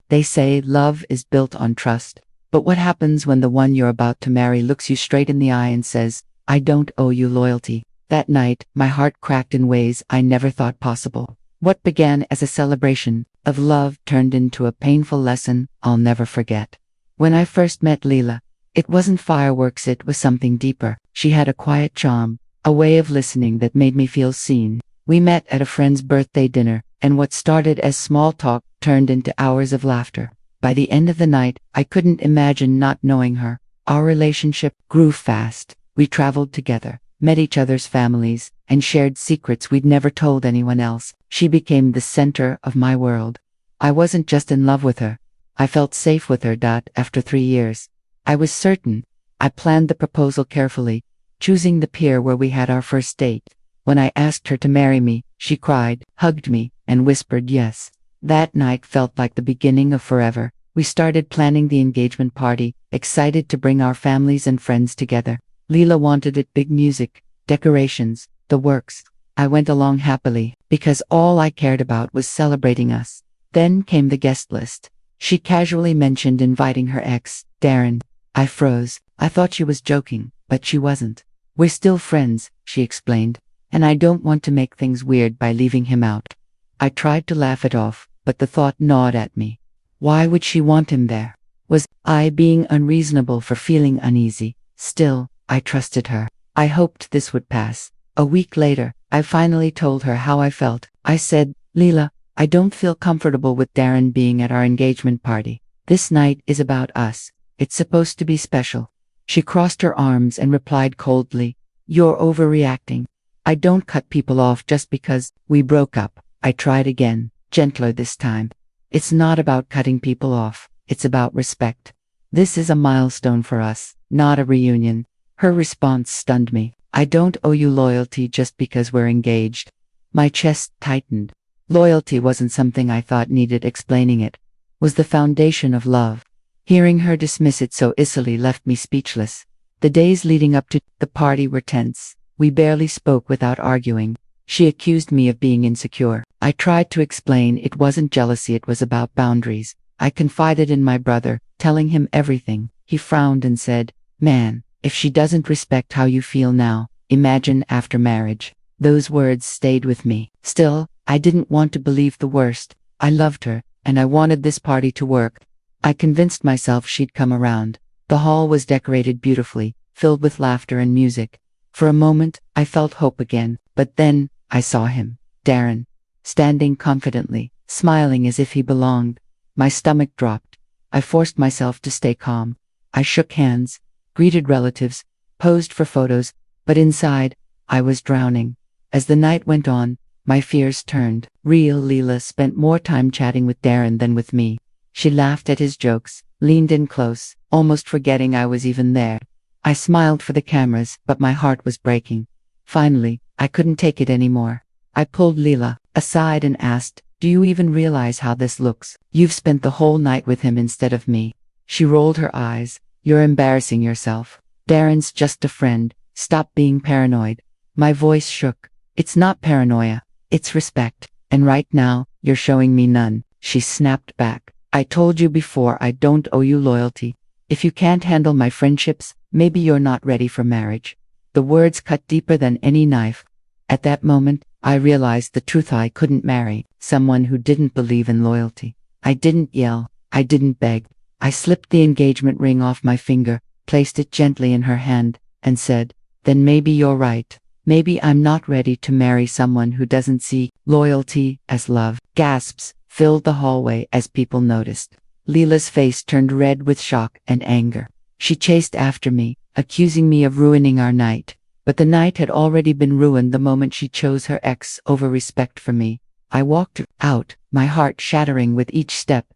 They say love is built on trust. But what happens when the one you're about to marry looks you straight in the eye and says, "I don't owe you loyalty"? That night, my heart cracked in ways I never thought possible. What began as a celebration of love turned into a painful lesson I'll never forget. When I first met Leila, it wasn't fireworks, it was something deeper. She had a quiet charm, a way of listening that made me feel seen. We met at a friend's birthday dinner, and what started as small talk turned into hours of laughter. By the end of the night, I couldn't imagine not knowing her. Our relationship grew fast. We traveled together, met each other's families, and shared secrets we'd never told anyone else. She became the center of my world. I wasn't just in love with her. I felt safe with her. After 3 years, I was certain. I planned the proposal carefully, choosing the pier where we had our first date. When I asked her to marry me, she cried, hugged me, and whispered yes. That night felt like the beginning of forever. We started planning the engagement party, excited to bring our families and friends together. Leila wanted it big: music, decorations, the works. I went along happily, because all I cared about was celebrating us. Then came the guest list. She casually mentioned inviting her ex, Darren. I froze. I thought she was joking, but she wasn't. "We're still friends," she explained, "and I don't want to make things weird by leaving him out." I tried to laugh it off, but the thought gnawed at me. Why would she want him there? Was I being unreasonable for feeling uneasy? Still, I trusted her. I hoped this would pass. A week later, I finally told her how I felt. I said, "Leila, I don't feel comfortable with Darren being at our engagement party. This night is about us. It's supposed to be special." She crossed her arms and replied coldly, "You're overreacting. I don't cut people off just because we broke up." I tried again, gentler this time. "It's not about cutting people off. It's about respect. This is a milestone for us, not a reunion." Her response stunned me. "I don't owe you loyalty just because we're engaged." My chest tightened. Loyalty wasn't something I thought needed explaining. It was the foundation of love. Hearing her dismiss it so easily left me speechless. The days leading up to the party were tense. We barely spoke without arguing. She accused me of being insecure. I tried to explain it wasn't jealousy, it was about boundaries. I confided in my brother, telling him everything. He frowned and said, "Man, if she doesn't respect how you feel now, imagine after marriage." Those words stayed with me. Still, I didn't want to believe the worst. I loved her, and I wanted this party to work. I convinced myself she'd come around. The hall was decorated beautifully, filled with laughter and music. For a moment, I felt hope again, but then I saw him, Darren, standing confidently, smiling as if he belonged. My stomach dropped. I forced myself to stay calm. I shook hands, greeted relatives, posed for photos, but inside, I was drowning. As the night went on, my fears turned real. Leila spent more time chatting with Darren than with me. She laughed at his jokes, leaned in close, almost forgetting I was even there. I smiled for the cameras, but my heart was breaking. Finally, I couldn't take it anymore. I pulled Leila aside and asked, "Do you even realize how this looks? You've spent the whole night with him instead of me." She rolled her eyes. "You're embarrassing yourself. Darren's just a friend. Stop being paranoid." My voice shook. "It's not paranoia. It's respect. And right now, you're showing me none." She snapped back. "I told you before, I don't owe you loyalty. If you can't handle my friendships, maybe you're not ready for marriage." The words cut deeper than any knife. At that moment, I realized the truth. I couldn't marry someone who didn't believe in loyalty. I didn't yell. I didn't beg. I slipped the engagement ring off my finger, placed it gently in her hand, and said, "Then maybe you're right. Maybe I'm not ready to marry someone who doesn't see loyalty as love." Gasps filled the hallway as people noticed. Leila's face turned red with shock and anger. She chased after me, accusing me of ruining our night. But the night had already been ruined the moment she chose her ex over respect for me. I walked out, my heart shattering with each step.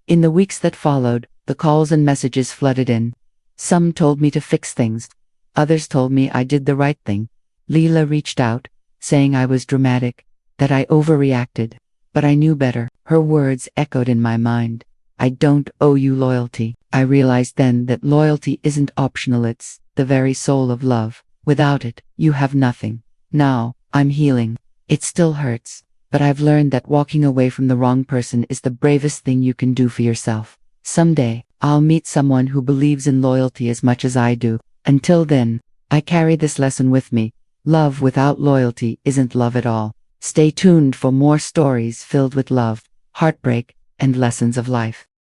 In the weeks that followed, the calls and messages flooded in. Some told me to fix things. Others told me I did the right thing. Leila reached out, saying I was dramatic, that I overreacted. But I knew better. Her words echoed in my mind. "I don't owe you loyalty." I realized then that loyalty isn't optional, it's the very soul of love. Without it, you have nothing. Now, I'm healing. It still hurts. but I've learned that walking away from the wrong person is the bravest thing you can do for yourself. Someday, I'll meet someone who believes in loyalty as much as I do. Until then, I carry this lesson with me. Love without loyalty isn't love at all. Stay tuned for more stories filled with love, heartbreak, and lessons of life.